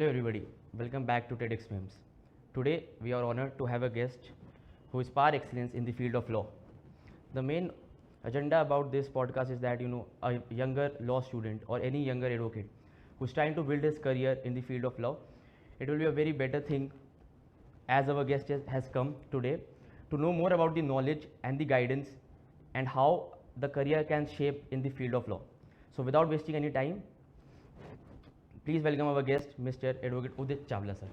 Hello everybody, welcome back to TEDx Memes. Today we are honored to have a guest who is par excellence in the field of law. The main agenda about this podcast is that a younger law student or any younger advocate who's trying to build his career in the field of law, it will be a very better thing as our guest has come today to know more about the knowledge and the guidance and how the career can shape in the field of law. So without wasting any time, please welcome our guest, Mr. Advocate Udit Chawla, sir.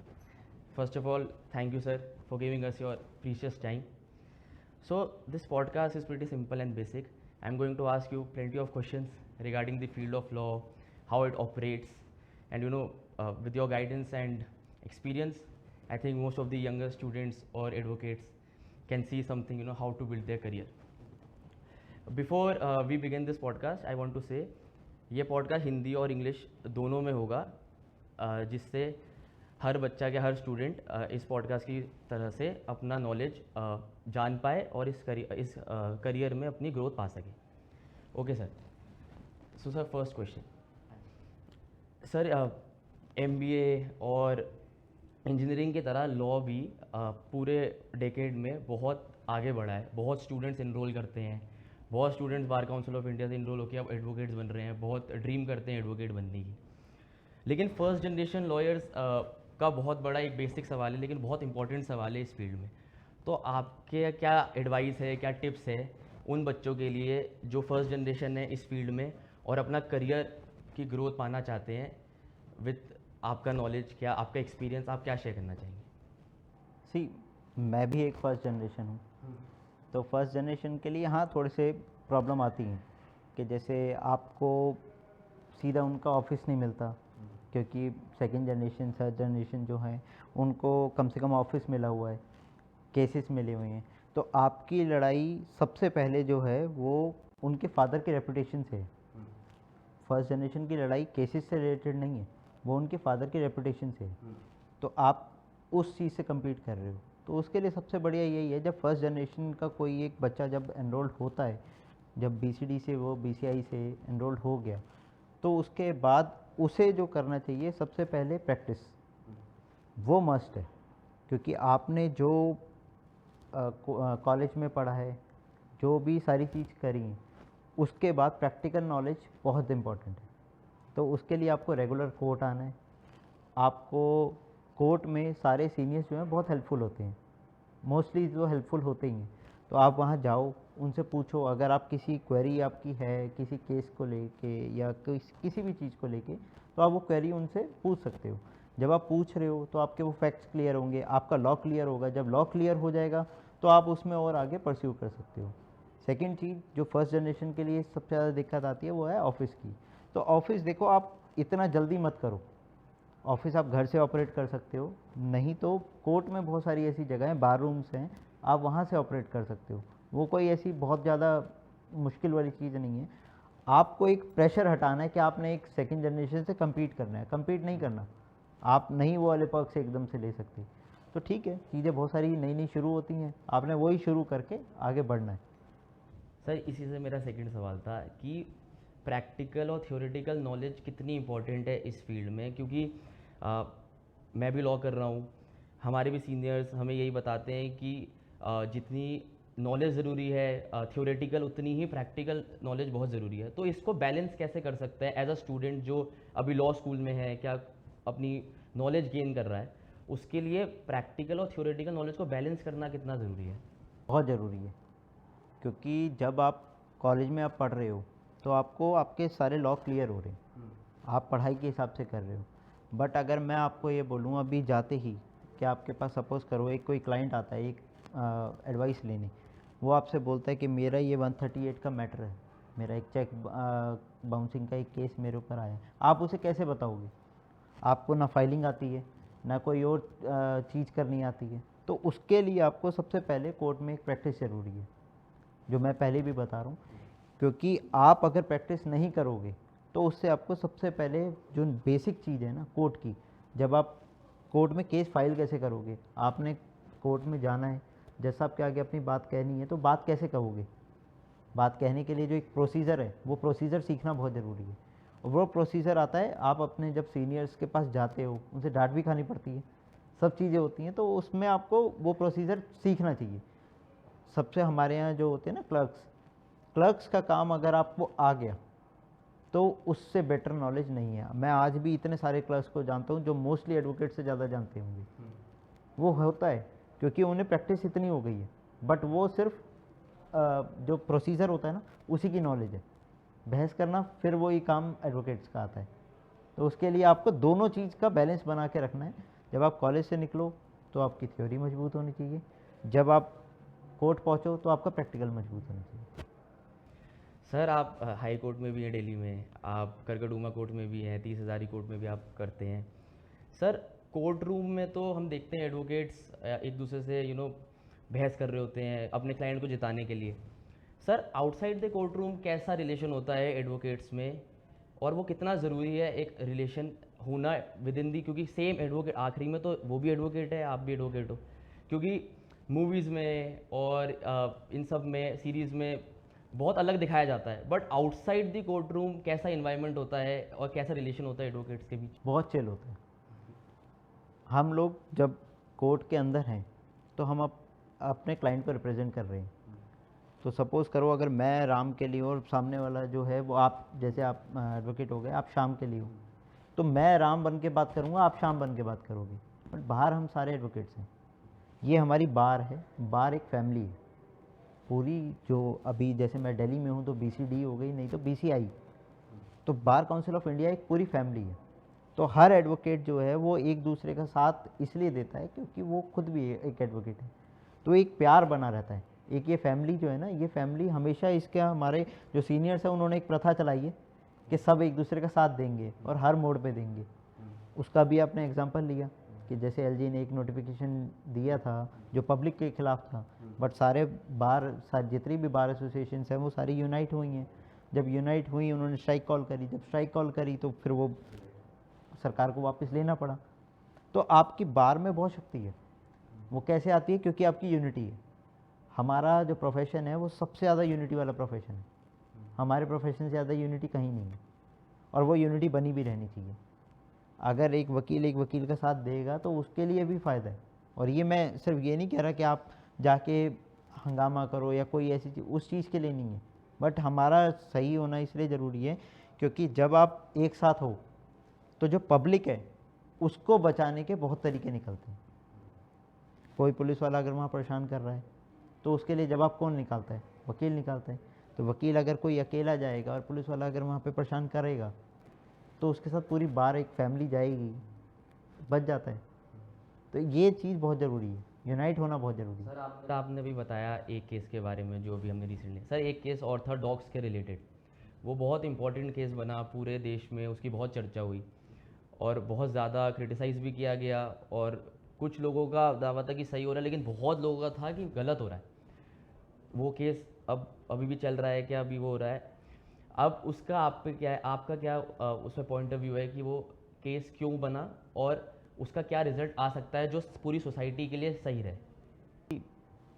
First of all, thank you, sir, for giving us your precious time. So, this podcast is pretty simple and basic. I'm going to ask you plenty of questions regarding the field of law, how it operates, and with your guidance and experience, I think most of the younger students or advocates can see something, how to build their career. Before we begin this podcast I want to say ये podcast Hindi और English दोनों में होगा, जिससे हर बच्चा के हर student इस podcast की तरह से अपना नॉलेज जान पाए और इस करियर में अपनी ग्रोथ पा सके. Okay sir. So sir, first question sir, MBA और इंजीनियरिंग की तरह लॉ भी पूरे डेकेड में बहुत आगे बढ़ा है. बहुत स्टूडेंट्स इनरोल करते हैं, बहुत students bar council of India से इनरोल होकर अब एडवोकेट्स बन रहे हैं, बहुत ड्रीम करते हैं एडवोकेट बनने की. लेकिन फर्स्ट जनरेशन लॉयर्स का बहुत बड़ा एक बेसिक सवाल है, लेकिन बहुत इंपॉर्टेंट सवाल है इस फील्ड में. तो आपके क्या एडवाइस है, क्या टिप्स है उन बच्चों के लिए जो फर्स्ट जनरेशन है इस फील्ड में और अपना करियर की ग्रोथ पाना चाहते हैं? विथ आपका नॉलेज, क्या आपका एक्सपीरियंस, आप क्या शेयर करना चाहेंगे? सी, मैं भी एक फर्स्ट जनरेशन हूँ. तो फर्स्ट जनरेशन के लिए हाँ थोड़े से प्रॉब्लम आती हैं कि जैसे आपको सीधा उनका ऑफिस नहीं मिलता, क्योंकि सेकंड जनरेशन थर्ड जनरेशन जो है उनको कम से कम ऑफिस मिला हुआ है, केसेस मिले हुए हैं. तो आपकी लड़ाई सबसे पहले जो है वो उनके फादर के रेपुटेशन से है. फर्स्ट जनरेशन की लड़ाई केसेस से रिलेटेड नहीं है, वो उनके फादर के रेपुटेशन से है. तो आप उस चीज़ से कम्पीट कर रहे हो. तो उसके लिए सबसे बढ़िया यही है, जब फर्स्ट जनरेशन का कोई एक बच्चा जब एनरोल्ड होता है, जब BCD से वो BCI से एनरोल्ड हो गया, तो उसके बाद उसे जो करना चाहिए सबसे पहले प्रैक्टिस, वो मस्ट है. क्योंकि आपने जो कॉलेज में पढ़ा है, जो भी सारी चीज़ करी हैं, उसके बाद प्रैक्टिकल नॉलेज बहुत इम्पॉर्टेंट है. तो उसके लिए आपको रेगुलर कोर्ट आना है. आपको कोर्ट में सारे सीनियर्स जो हैं बहुत हेल्पफुल होते हैं, मोस्टली जो हेल्पफुल होते ही हैं. तो आप वहाँ जाओ, उनसे पूछो. अगर आप किसी क्वेरी आपकी है किसी केस को लेके या किसी भी चीज़ को लेके, तो आप वो क्वेरी उनसे पूछ सकते हो. जब आप पूछ रहे हो तो आपके वो फैक्ट्स क्लियर होंगे, आपका लॉ क्लियर होगा. जब लॉ क्लियर हो जाएगा तो आप उसमें और आगे परस्यू कर सकते हो. सेकेंड चीज़ जो फर्स्ट जनरेशन के लिए सबसे ज़्यादा दिक्कत आती है वो है ऑफिस की. तो ऑफिस देखो, आप इतना जल्दी मत करो. ऑफिस आप घर से ऑपरेट कर सकते हो, नहीं तो कोर्ट में बहुत सारी ऐसी जगह हैं, बार रूम्स हैं, आप वहाँ से ऑपरेट कर सकते हो. वो कोई ऐसी बहुत ज़्यादा मुश्किल वाली चीज़ नहीं है. आपको एक प्रेशर हटाना है कि आपने एक सेकंड जनरेशन से कम्पीट करना है. कम्पीट नहीं करना, आप नहीं वो वाले पर्क से एकदम से ले सकते. तो ठीक है, चीज़ें बहुत सारी नई नई शुरू होती हैं, आपने वही शुरू करके आगे बढ़ना है. सर, इसी से मेरा सेकंड सवाल था कि प्रैक्टिकल और थ्योरेटिकल नॉलेज कितनी इंपॉर्टेंट है इस फील्ड में, क्योंकि मैं भी लॉ कर रहा हूँ, हमारे भी सीनियर्स हमें यही बताते हैं कि जितनी नॉलेज ज़रूरी है थ्योरेटिकल, उतनी ही प्रैक्टिकल नॉलेज बहुत ज़रूरी है. तो इसको बैलेंस कैसे कर सकते हैं एज अ स्टूडेंट जो अभी लॉ स्कूल में है, क्या अपनी नॉलेज गेन कर रहा है, उसके लिए प्रैक्टिकल और थ्योरेटिकल नॉलेज को बैलेंस करना कितना ज़रूरी है? बहुत ज़रूरी है, क्योंकि जब आप कॉलेज में आप पढ़ रहे हो तो आपको आपके सारे लॉ क्लियर हो रहे हैं, आप पढ़ाई के हिसाब से कर रहे हो. बट अगर मैं आपको ये बोलूँ अभी जाते ही कि आपके पास सपोज़ करो एक कोई क्लाइंट आता है एक एडवाइस लेने, वो आपसे बोलता है कि मेरा ये 138 का मैटर है, मेरा एक चेक बाउंसिंग का एक केस मेरे ऊपर आया है. आप उसे कैसे बताओगे? आपको ना फाइलिंग आती है, ना कोई और चीज़ करनी आती है. तो उसके लिए आपको सबसे पहले कोर्ट में एक प्रैक्टिस ज़रूरी है, जो मैं पहले भी बता रहा हूँ. क्योंकि आप अगर प्रैक्टिस नहीं करोगे तो उससे आपको सबसे पहले जो बेसिक चीज़ है ना कोर्ट की, जब आप कोर्ट में केस फाइल कैसे करोगे, आपने कोर्ट में जाना है, जैसा आपके आगे अपनी बात कहनी है, तो बात कैसे कहोगे? बात कहने के लिए जो एक प्रोसीजर है, वो प्रोसीजर सीखना बहुत ज़रूरी है. वो प्रोसीजर आता है, आप अपने जब सीनियर्स के पास जाते हो उनसे डांट भी खानी पड़ती है, सब चीज़ें होती हैं, तो उसमें आपको वो प्रोसीजर सीखना चाहिए। सबसे हमारे यहाँ जो होते हैं ना क्लर्क्स का काम अगर आपको आ गया तो उससे बेटर नॉलेज नहीं है। मैं आज भी इतने सारे क्लर्क्स को जानता हूँ जो मोस्टली एडवोकेट से ज़्यादा जानते होंगे। वो होता है क्योंकि उन्हें प्रैक्टिस इतनी हो गई है, बट वो सिर्फ जो प्रोसीजर होता है ना उसी की नॉलेज है। बहस करना फिर वही काम एडवोकेट्स का आता है। तो उसके लिए आपको दोनों चीज़ का बैलेंस बना के रखना है। जब आप कॉलेज से निकलो तो आपकी थ्योरी मजबूत होनी चाहिए, जब आप कोर्ट पहुँचो तो आपका प्रैक्टिकल मजबूत होना चाहिए। सर आप हाई कोर्ट में भी हैं दिल्ली में, आप करकड़ूमा कोर्ट में भी हैं, 30 हज़ारी कोर्ट में भी आप करते हैं। सर कोर्ट रूम में तो हम देखते हैं एडवोकेट्स एक दूसरे से बहस कर रहे होते हैं अपने क्लाइंट को जिताने के लिए। Sir outside the court room कैसा रिलेशन होता है एडवोकेट्स में, और वो कितना ज़रूरी है एक रिलेशन होना विद इन दी, क्योंकि सेम एडवोकेट आखिरी में तो वो भी एडवोकेट है, आप भी एडवोकेट हो। क्योंकि मूवीज़ में और इन सब में सीरीज़ में बहुत अलग दिखाया जाता है, but outside the court room कैसा इन्वायरमेंट होता है और कैसा रिलेशन होता है एडवोकेट्स के बीच? बहुत चिल होता है। हम लोग जब कोर्ट के अंदर हैं तो हम अपने क्लाइंट को रिप्रेजेंट कर रहे हैं। तो सपोज़ करो अगर मैं राम के लिए और सामने वाला जो है वो आप, जैसे आप एडवोकेट हो गए, आप शाम के लिए हो, तो मैं राम बन के बात करूँगा, आप शाम बन के बात करोगे, बट बाहर हम सारे एडवोकेट्स हैं। ये हमारी बार है, बार एक फैमिली है पूरी। जो अभी जैसे मैं दिल्ली में हूँ तो BCD हो गई, नहीं तो BCI, तो बार काउंसिल ऑफ इंडिया एक पूरी फैमिली है। तो हर एडवोकेट जो है वो एक दूसरे का साथ इसलिए देता है क्योंकि वो खुद भी एक एडवोकेट है, तो एक प्यार बना रहता है। एक ये फैमिली जो है ना, ये फैमिली हमेशा, इसके हमारे जो सीनियर्स हैं उन्होंने एक प्रथा चलाई है कि सब एक दूसरे का साथ देंगे और हर मोड़ पे देंगे। उसका भी आपने एग्जांपल लिया कि जैसे LG ने एक नोटिफिकेशन दिया था जो पब्लिक के खिलाफ था, बट सारे बार जितनी भी बार एसोसिएशन हैं वो सारी यूनाइट हुई हैं। जब यूनाइट हुई उन्होंने स्ट्राइक कॉल करी, जब स्ट्राइक कॉल करी तो फिर वो सरकार को वापस लेना पड़ा। तो आपकी बार में बहुत शक्ति है। वो कैसे आती है? क्योंकि आपकी यूनिटी है। हमारा जो प्रोफेशन है वो सबसे ज़्यादा यूनिटी वाला प्रोफेशन है। हमारे प्रोफेशन से ज़्यादा यूनिटी कहीं नहीं है, और वो यूनिटी बनी भी रहनी चाहिए। अगर एक वकील का साथ देगा तो उसके लिए भी फ़ायदा है। और ये मैं सिर्फ ये नहीं कह रहा कि आप जाके हंगामा करो या कोई ऐसी चीज़, उस चीज़ के लिए नहीं है, बट हमारा सही होना इसलिए ज़रूरी है क्योंकि जब आप एक साथ हो तो जो पब्लिक है उसको बचाने के बहुत तरीके निकलते हैं। कोई पुलिस वाला अगर वहाँ परेशान कर रहा है तो उसके लिए जवाब कौन निकालता है? वकील निकालता है। तो वकील अगर कोई अकेला जाएगा और पुलिस वाला अगर वहाँ पे परेशान करेगा तो उसके साथ पूरी बार एक फैमिली जाएगी, बच जाता है। तो ये चीज़ बहुत ज़रूरी है, यूनाइट होना बहुत ज़रूरी है। सर आपने भी बताया एक केस के बारे में जो अभी हमने रिसेंटली, सर एक केस और था डॉग्स के रिलेटेड। वो बहुत इंपॉर्टेंट केस बना पूरे देश में, उसकी बहुत चर्चा हुई और बहुत ज़्यादा क्रिटिसाइज़ भी किया गया, और कुछ लोगों का दावा था कि सही हो रहा है, लेकिन बहुत लोगों का था कि गलत हो रहा है। वो केस अब अभी भी चल रहा है क्या? अभी वो हो रहा है। अब उसका आप पे क्या है, आपका क्या उसमें पॉइंट ऑफ व्यू है कि वो केस क्यों बना और उसका क्या रिजल्ट आ सकता है जो पूरी सोसाइटी के लिए सही रहे?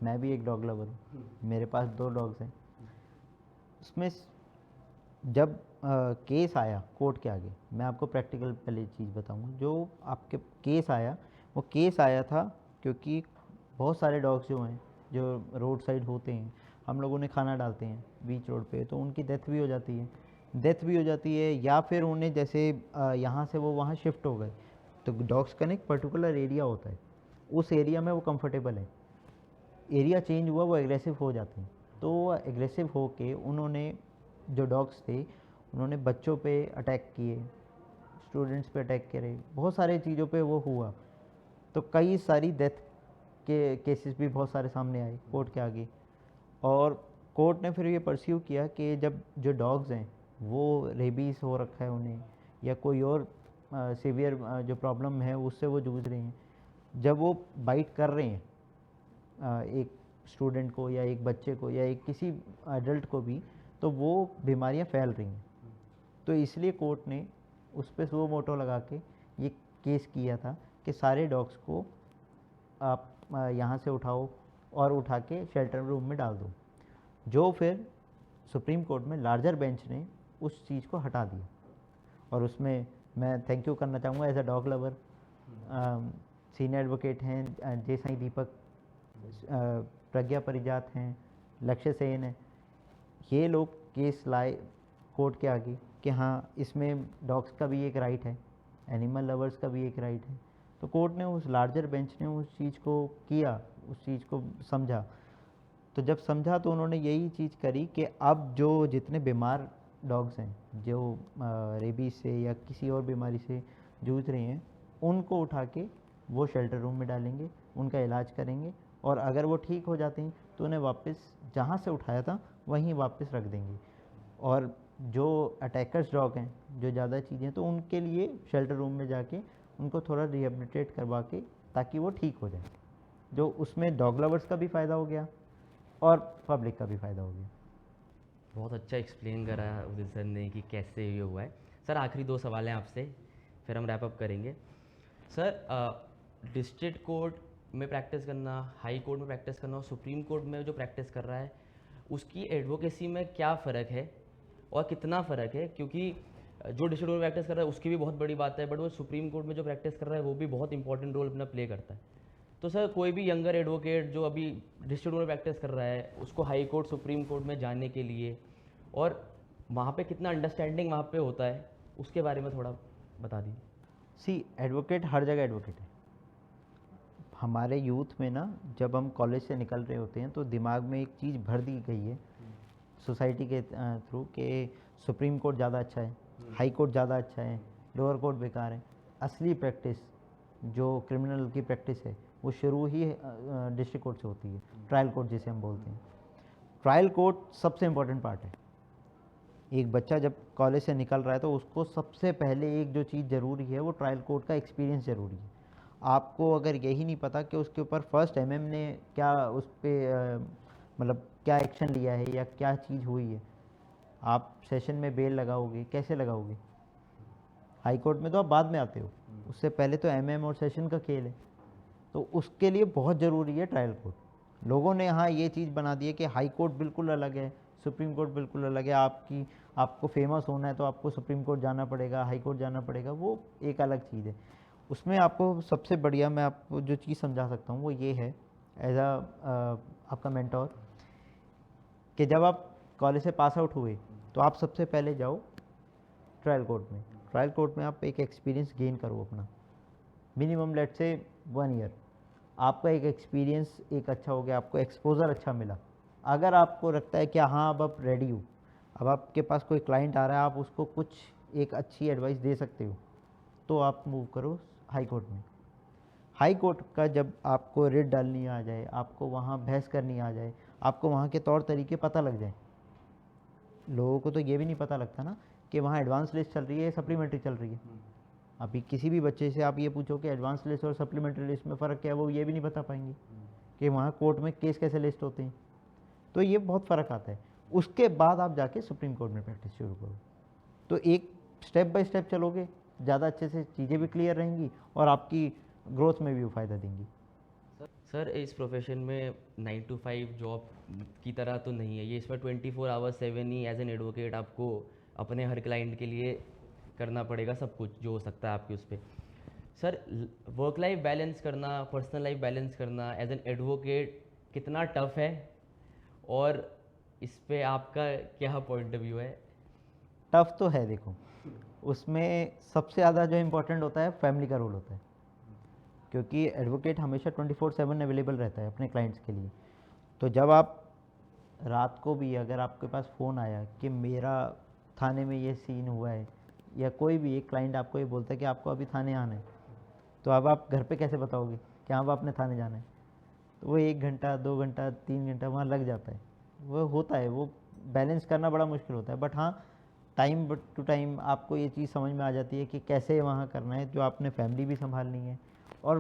मैं भी एक डॉग लवर हूँ, मेरे पास 2 डॉग्स हैं। उसमें जब केस आया कोर्ट के आगे, मैं आपको प्रैक्टिकल पहले चीज़ बताऊंगा। जो आपके केस आया, वो केस आया था क्योंकि बहुत सारे डॉग्स जो हैं जो रोड साइड होते हैं, हम लोग उन्हें खाना डालते हैं बीच रोड पे, तो उनकी डेथ भी हो जाती है या फिर उन्हें जैसे यहाँ से वो वहाँ शिफ्ट हो गए। तो डॉग्स का एक पर्टिकुलर एरिया होता है, उस एरिया में वो कंफर्टेबल है। एरिया चेंज हुआ, वो एग्रेसिव हो जाते हैं। तो वो एग्रेसिव हो के उन्होंने, जो डॉग्स थे, उन्होंने बच्चों पे अटैक किए, स्टूडेंट्स पे अटैक करे, बहुत सारे चीज़ों पे वो हुआ। तो कई सारी डेथ के केसेस भी बहुत सारे सामने आए कोर्ट के आगे, और कोर्ट ने फिर ये परस्यू किया कि जब जो डॉग्स हैं वो रेबीज़ हो रखा है उन्हें, या कोई और सीवियर जो प्रॉब्लम है उससे वो जूझ रहे हैं, जब वो बाइट कर रहे हैं एक स्टूडेंट को या एक बच्चे को या एक किसी एडल्ट को भी, तो वो बीमारियां फैल रही हैं। तो इसलिए कोर्ट ने उस पर सो मोटो लगा के ये केस किया था कि सारे डॉग्स को आप यहाँ से उठाओ और उठा के शेल्टर रूम में डाल दो। जो फिर सुप्रीम कोर्ट में लार्जर बेंच ने उस चीज़ को हटा दिया। और उसमें मैं थैंक यू करना चाहूँगा as a dog lover. Senior advocate हैं जे साईं दीपक, प्रज्ञा परिजात हैं, लक्ष्य सेन है। ये लोग केस लाए कोर्ट के आगे कि हाँ इसमें डॉग्स का भी एक राइट है, एनिमल लवर्स का भी एक राइट है। तो कोर्ट ने, उस लार्जर बेंच ने उस चीज़ को किया, उस चीज़ को समझा। तो जब समझा तो उन्होंने यही चीज़ करी कि अब जो जितने बीमार डॉग्स हैं, जो रेबीज से या किसी और बीमारी से जूझ रहे हैं, उनको उठा के वो शेल्टर रूम में डालेंगे, उनका इलाज करेंगे, और अगर वो ठीक हो जाते हैं तो उन्हें वापस जहाँ से उठाया था वहीं वापस रख देंगे। और जो अटैकर्स डॉग हैं, जो ज़्यादा चीज़ें, तो उनके लिए शेल्टर रूम में जाके उनको थोड़ा रिहेबिलिटेट करवा के ताकि वो ठीक हो जाए। जो उसमें डॉग लवर्स का भी फ़ायदा हो गया और पब्लिक का भी फ़ायदा हो गया। बहुत अच्छा एक्सप्लेन करा उदित सर ने कि कैसे ये हुआ है। सर आखिरी 2 सवाल हैं आपसे, फिर हम रैप अप करेंगे। सर डिस्ट्रिक्ट कोर्ट में प्रैक्टिस करना, हाई कोर्ट में प्रैक्टिस करना और सुप्रीम कोर्ट में जो प्रैक्टिस कर रहा है, उसकी एडवोकेसी में क्या फ़र्क है और कितना फ़र्क है? क्योंकि जो डिस्ट्रिक्ट कोर्ट में प्रैक्टिस कर रहा है उसकी भी बहुत बड़ी बात है, बट वो सुप्रीम कोर्ट में जो प्रैक्टिस कर रहा है वो भी बहुत इंपॉर्टेंट रोल अपना प्ले करता है। तो सर कोई भी यंगर एडवोकेट जो अभी डिस्ट्रिक्ट कोर्ट में प्रैक्टिस कर रहा है, उसको हाई कोर्ट सुप्रीम कोर्ट में जाने के लिए और वहाँ पे कितना अंडरस्टैंडिंग वहाँ पे होता है, उसके बारे में थोड़ा बता दीजिए। सी, एडवोकेट हर जगह एडवोकेट है। हमारे यूथ में ना, जब हम कॉलेज से निकल रहे होते हैं तो दिमाग में एक चीज़ भर दी गई है सोसाइटी के थ्रू कि सुप्रीम कोर्ट ज़्यादा अच्छा है, हाई कोर्ट ज़्यादा अच्छा है, लोअर कोर्ट बेकार है। असली प्रैक्टिस जो क्रिमिनल की प्रैक्टिस है वो शुरू ही डिस्ट्रिक्ट कोर्ट से होती है, ट्रायल कोर्ट जिसे हम बोलते हैं। ट्रायल कोर्ट सबसे इम्पोर्टेंट पार्ट है। एक बच्चा जब कॉलेज से निकल रहा है तो उसको सबसे पहले एक जो चीज़ ज़रूरी है वो ट्रायल कोर्ट का एक्सपीरियंस ज़रूरी है। आपको अगर यही नहीं पता कि उसके ऊपर फर्स्ट एमएम ने क्या उस पर मतलब क्या एक्शन लिया है या क्या चीज़ हुई है, आप सेशन में बेल लगाओगे, कैसे लगाओगे? हाई कोर्ट में तो आप बाद में आते हो, उससे पहले तो एमएम और सेशन का खेल है। तो उसके लिए बहुत ज़रूरी है ट्रायल कोर्ट। लोगों ने हाँ ये चीज़ बना दी है कि हाई कोर्ट बिल्कुल अलग है, सुप्रीम कोर्ट बिल्कुल अलग है। आपको फेमस होना है तो आपको सुप्रीम कोर्ट जाना पड़ेगा, हाई कोर्ट जाना पड़ेगा, वो एक अलग चीज़ है। उसमें आपको सबसे बढ़िया मैं आपको जो चीज़ समझा सकता हूँ वो ये है, एज आपका मेंटोर, कि जब आप कॉलेज से पास आउट हुए तो आप सबसे पहले जाओ ट्रायल कोर्ट में। ट्रायल कोर्ट में आप एक एक्सपीरियंस गेन करो अपना, मिनिमम लेट से 1 ईयर। आपका एक एक्सपीरियंस एक अच्छा हो गया, आपको एक्सपोजर अच्छा मिला। अगर आपको लगता है कि हाँ अब आप रेडी हो, अब आपके पास कोई क्लाइंट आ रहा है, आप उसको कुछ एक अच्छी एडवाइस दे सकते हो, तो आप मूव करो हाई कोर्ट में। हाई कोर्ट का जब आपको रिट डालनी आ जाए, आपको वहाँ बहस करनी आ जाए, आपको वहाँ के तौर तरीके पता लग जाए। लोगों को तो ये भी नहीं पता लगता ना कि वहाँ एडवांस लिस्ट चल रही है, सप्लीमेंट्री चल रही है। अभी किसी भी बच्चे से आप ये पूछो कि एडवांस लिस्ट और सप्लीमेंट्री लिस्ट में फ़र्क क्या है, वो ये भी नहीं बता पाएंगे कि वहाँ कोर्ट में केस कैसे लिस्ट होते हैं। तो ये बहुत फ़र्क आता है। उसके बाद आप जाके सुप्रीम कोर्ट में प्रैक्टिस शुरू करो, तो एक स्टेप बाय स्टेप चलोगे, ज़्यादा अच्छे से चीज़ें भी क्लियर रहेंगी और आपकी ग्रोथ में भी वो फ़ायदा देंगी। सर इस प्रोफेशन में 9 to 5 जॉब की तरह तो नहीं है ये, इसमें 24 आवर्स 7 ही एज एन एडवोकेट आपको अपने हर क्लाइंट के लिए करना पड़ेगा सब कुछ जो हो सकता है आपके उस पर। सर वर्क लाइफ बैलेंस करना, पर्सनल लाइफ बैलेंस करना एज एन एडवोकेट कितना टफ है और इस पे आपका क्या पॉइंट ऑफ व्यू है? टफ तो है, देखो उसमें सबसे ज़्यादा जो इम्पोर्टेंट होता है फैमिली का रोल होता है, क्योंकि एडवोकेट हमेशा 24/7 अवेलेबल रहता है अपने क्लाइंट्स के लिए। तो जब आप रात को भी अगर आपके पास फ़ोन आया कि मेरा थाने में ये सीन हुआ है, या कोई भी एक क्लाइंट आपको ये बोलता है कि आपको अभी थाने आना है, तो अब आप घर पे कैसे बताओगे कि हाँ अब आपने थाने जाना है? तो वो 1 घंटा 2 घंटा 3 घंटा वहाँ लग जाता है। वो होता है, वो बैलेंस करना बड़ा मुश्किल होता है। बट हाँ, टाइम टू टाइम आपको ये चीज़ समझ में आ जाती है कि कैसे वहाँ करना है, जो आपने फैमिली भी संभालनी है और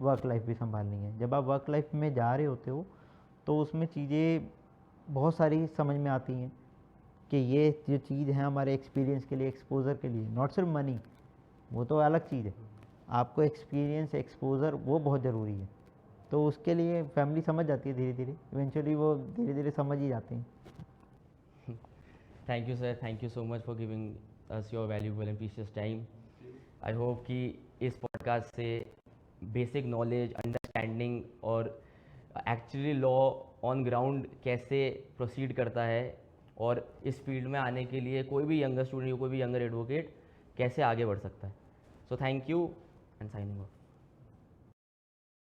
वर्क लाइफ भी संभालनी है। जब आप वर्क लाइफ में जा रहे होते हो तो उसमें चीज़ें बहुत सारी समझ में आती हैं कि ये जो चीज़ है हमारे एक्सपीरियंस के लिए, एक्सपोज़र के लिए, नॉट सिर्फ मनी, वो तो अलग चीज़ है। आपको एक्सपीरियंस, एक्सपोज़र वो बहुत ज़रूरी है। तो उसके लिए फैमिली समझ जाती है धीरे धीरे, इवेंचुअली वो धीरे धीरे समझ ही जाते हैं। Thank you sir, thank you so much for giving us your valuable and precious time. I hope कि इस पॉडकास्ट से बेसिक नॉलेज, अंडरस्टैंडिंग और एक्चुअली लॉ ऑन ग्राउंड कैसे प्रोसीड करता है और इस फील्ड में आने के लिए कोई भी यंगर स्टूडेंट या कोई भी यंगर एडवोकेट कैसे आगे बढ़ सकता है. So thank you and signing off.